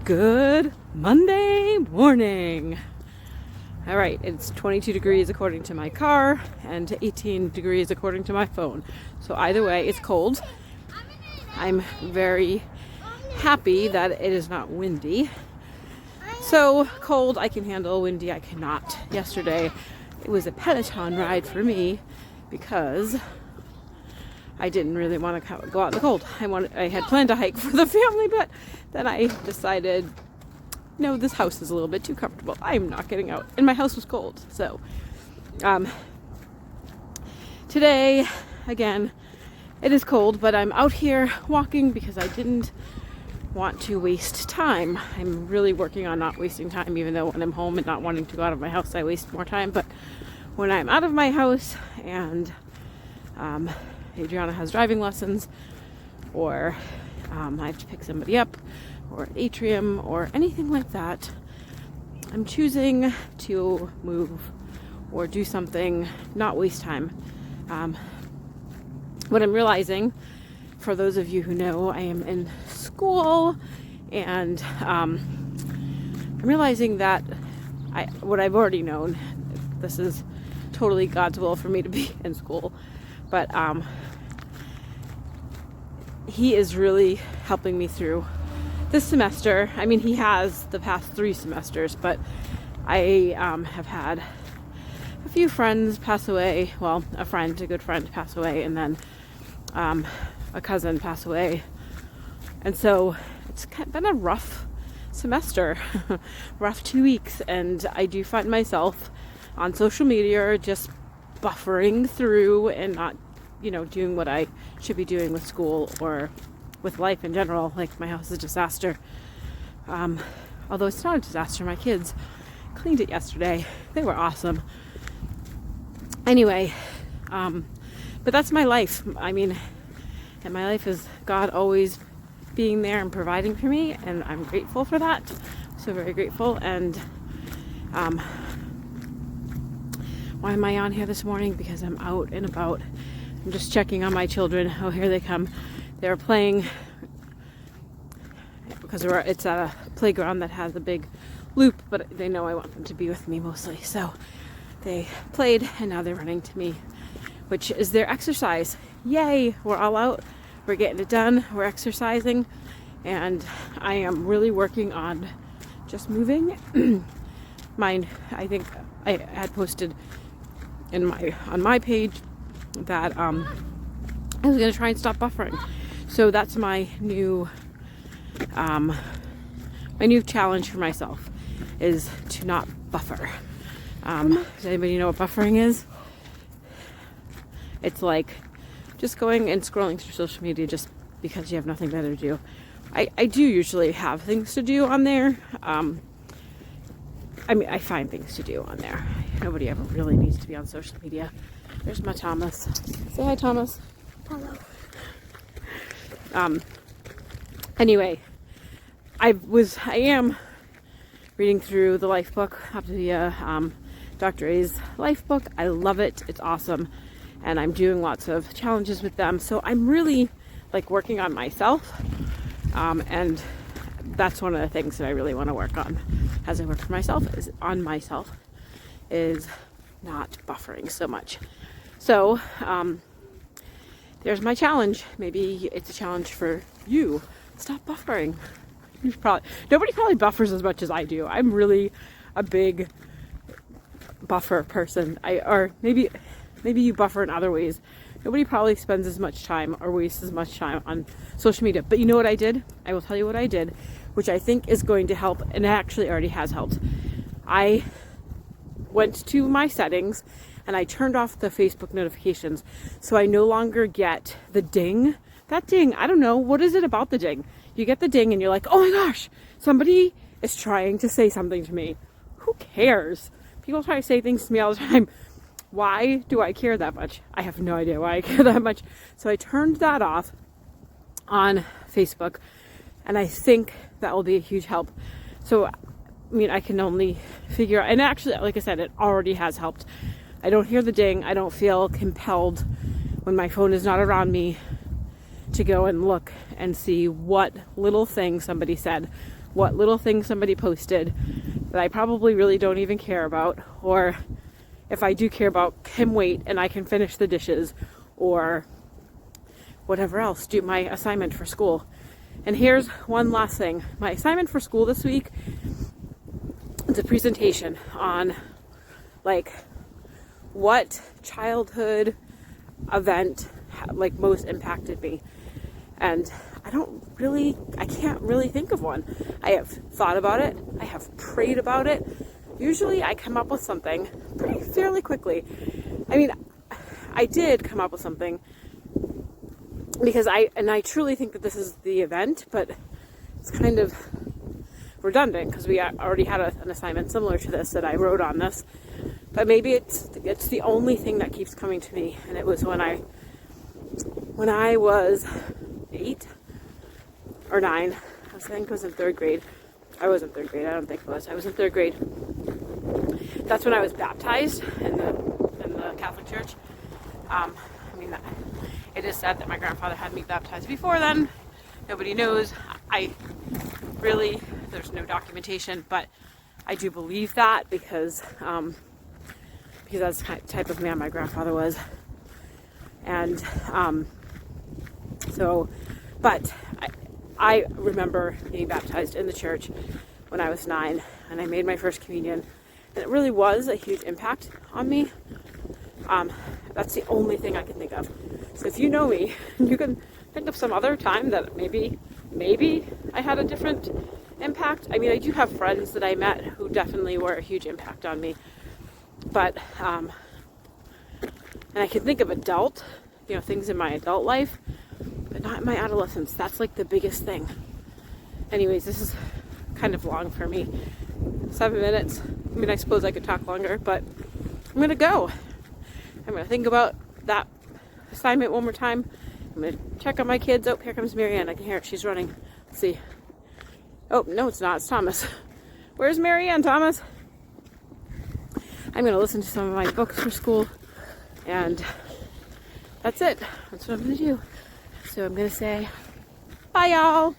Good Monday morning. All right, it's 22 degrees according to my car and 18 degrees according to my phone. So either way, it's cold. I'm very happy that it is not windy. So cold I can handle, windy I cannot. Yesterday it was a Peloton ride for me because I didn't really want to go out in the cold. I had planned to hike for the family, but then I decided, no, this house is a little bit too comfortable. I'm not getting out. And my house was cold. So today, again, it is cold, but I'm out here walking because I didn't want to waste time. I'm really working on not wasting time, even though when I'm home and not wanting to go out of my house, I waste more time. But when I'm out of my house and Adriana has driving lessons, or I have to pick somebody up, or an atrium, or anything like that, I'm choosing to move or do something, not waste time. What I'm realizing, for those of you who know, I am in school, and I'm realizing that what I've already known, this is totally God's will for me to be in school, but He is really helping me through this semester. I mean, He has the past 3 semesters, but I have had a few friends pass away. Well, a good friend pass away, and then a cousin pass away. And so it's been a rough semester, rough 2 weeks, and I do find myself on social media just buffering through and not, doing what I should be doing with school or with life in general. Like, my house is a disaster. Although it's not a disaster, my kids cleaned it yesterday. They were awesome. Anyway, but that's my life. I mean, and my life is God always being there and providing for me, and I'm grateful for that. So very grateful. And why am I on here this morning? Because I'm out and about. I'm just checking on my children. Oh, here they come. They're playing, because it's at a playground that has a big loop, but they know I want them to be with me mostly. So they played, and now they're running to me, which is their exercise. Yay! We're all out. We're getting it done. We're exercising, and I am really working on just moving. I think I had posted on my page that I was going to try and stop buffering. So that's my new challenge for myself, is to not buffer. Does anybody know what buffering is? It's like just going and scrolling through social media just because you have nothing better to do. I do usually have things to do on there. I find things to do on there. Nobody ever really needs to be on social media. There's my Thomas. Say hi, Thomas. Hello. Anyway, I am reading through the life book, Dr. A's life book. I love it. It's awesome. And I'm doing lots of challenges with them. So I'm really working on myself. And that's one of the things that I really want to work on as I work for myself, is not buffering so much. So there's my challenge. Maybe it's a challenge for you. Stop buffering. Nobody probably buffers as much as I do. I'm really a big buffer person. Or maybe you buffer in other ways. Nobody probably spends as much time or wastes as much time on social media. But you know what I did? I will tell you what I did, which I think is going to help, and it actually already has helped. I went to my settings and I turned off the Facebook notifications, so I no longer get the ding. That ding, I don't know, what is it about the ding? You get the ding and you're like, oh my gosh, somebody is trying to say something to me. Who cares? People try to say things to me all the time. Why do I care that much? I have no idea why I care that much. So I turned that off on Facebook, and I think that will be a huge help. So, I can only figure out, and actually, like I said, it already has helped. I don't hear the ding. I don't feel compelled when my phone is not around me to go and look and see what little thing somebody said what little thing somebody posted that I probably really don't even care about, or if I do care about, can wait and I can finish the dishes or whatever else, do my assignment for school. And here's one last thing. My assignment for school this week is a presentation on like what childhood event like most impacted me. And I can't really think of one. I have thought about it. I have prayed about it. Usually I come up with something fairly quickly. I mean, I did come up with something because I truly think that this is the event, but it's kind of redundant because we already had an assignment similar to this that I wrote on this. But maybe it's the only thing that keeps coming to me, and it was when I was 8 or 9. I think I was in 3rd grade. I was in 3rd grade. I don't think it was. I was in 3rd grade. That's when I was baptized in the Catholic Church. It is said that my grandfather had me baptized before then. Nobody knows. There's no documentation, but I do believe that because that's the type of man my grandfather was. And but I remember being baptized in the church when I was 9, and I made my first communion, and it really was a huge impact on me. That's the only thing I can think of. So if you know me, you can think of some other time that maybe I had a different impact. I mean, I do have friends that I met who definitely were a huge impact on me. But, and I can think of things in my adult life, but not in my adolescence. That's like the biggest thing. Anyways, this is kind of long for me. 7 minutes. I mean, I suppose I could talk longer, but I'm going to go. I'm going to think about that assignment one more time. I'm going to check on my kids. Oh, here comes Marianne. I can hear her. She's running. Let's see. Oh, no, it's not. It's Thomas. Where's Marianne, Thomas? I'm going to listen to some of my books for school. And that's it. That's what I'm going to do. So I'm going to say, bye, y'all.